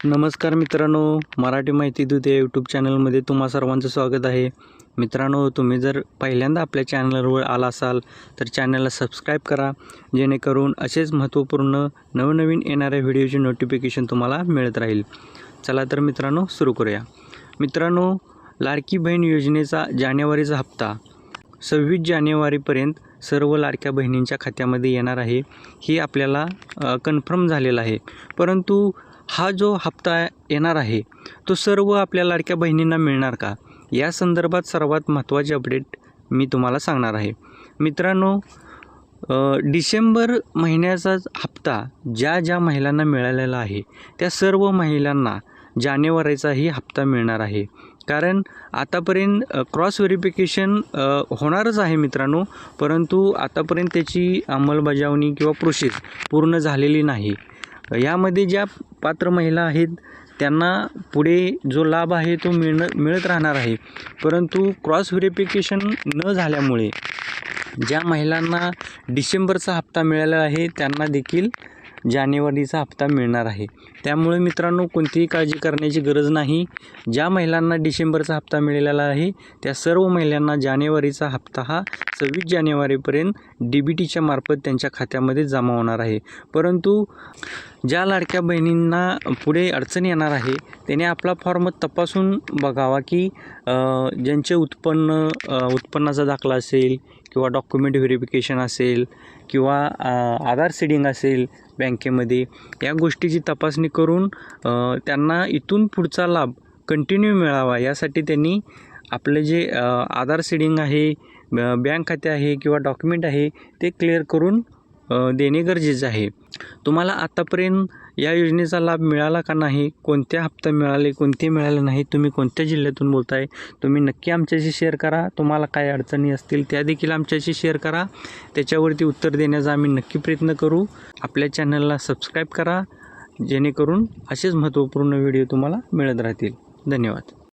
नमस्कार मित्रांनो, मराठी माहिती दूत या यूट्यूब चॅनलमध्ये तुम्हा सर्वांचं स्वागत आहे. मित्रांनो, तुम्ही जर पहिल्यांदा आपल्या चॅनलवर आला असाल तर चॅनलला सबस्क्राईब करा, जेणेकरून असेच महत्त्वपूर्ण नवनवीन येणाऱ्या व्हिडिओची नोटिफिकेशन तुम्हाला मिळत राहील. चला तर मित्रांनो, सुरू करूया. मित्रांनो, लाडकी बहीण योजनेचा जानेवारीचा हप्ता 26 जानेवारीपर्यंत सर्व लाडक्या बहिणींच्या खात्यामध्ये येणार आहे. हे आपल्याला कन्फर्म झालेलं आहे. परंतु हा जो हप्ता येणार आहे तो सर्व आपल्या लाडक्या बहिणींना मिळणार का, या संदर्भात सर्वात महत्त्वाचे अपडेट मी तुम्हाला सांगणार आहे. मित्रांनो, डिसेंबर महिन्याचा हप्ता ज्या महिलांना मिळालेला आहे त्या सर्व महिलांना जानेवारीचाही हप्ता मिळणार आहे. कारण आतापर्यंत क्रॉस व्हेरिफिकेशन होणारच आहे मित्रांनो, परंतु आतापर्यंत त्याची अंमलबजावणी किंवा प्रोसेस पूर्ण झालेली नाही. यामध्ये ज्या पात्र महिला आहेत त्यांना पुढे जो लाभ आहे तो मिळत राहणार आहे. परंतु क्रॉस व्हेरिफिकेशन न झाल्यामुळे ज्या महिलांना डिसेंबरचा हप्ता मिळाला आहे त्यांना देखील जानेवारीचा हप्ता मिळणार आहे. त्यामुळे मित्रांनो, कोणतीही काळजी करण्याची गरज नाही. ज्या महिलांना डिसेंबरचा हप्ता मिळालेला आहे त्या सर्व महिलांना जानेवारीचा हप्ता हा 26 जानेवारीपर्यंत DBTच्या मार्फत त्यांच्या खात्यामध्ये जमा होणार आहे. परंतु ज्या लाडक्या बहिणींना पुढे अडचण येणार आहे त्याने आपला फॉर्म तपासून बघावा की ज्यांचे उत्पन्नाचा दाखला असेल किंवा डॉक्युमेंट व्हेरिफिकेशन असेल किंवा आधार सीडिंग असेल बँकेमध्ये, या गोष्टीची तपासणी करून त्यांना इथून पुढचा लाभ कंटिन्यू मिळावा यासाठी त्यांनी आपले जे आधार सीडिंग आहे, बँक खाते आहे किंवा डॉक्युमेंट आहे ते क्लिअर करून देणे गरजेचे आहे. तुम्हाला आतापर्यंत या योजनेचा लाभ मिळाला का नाही, कोणत्या हप्ता मिळाले, कोणते मिळाले नाही, तुम्ही कोणत्या जिल्ह्यातून बोलताय, तुम्ही नक्की आमच्याशी शेअर करा. तुम्हाला काय अडचणी असतील त्या देखील आमच्याशी शेअर करा. त्याच्यावरती उत्तर देण्याचा आम्ही नक्की प्रयत्न करू. आपल्या चॅनलला सबस्क्राईब करा, जेणेकरून असेच महत्त्वपूर्ण व्हिडिओ तुम्हाला मिळत राहतील. धन्यवाद.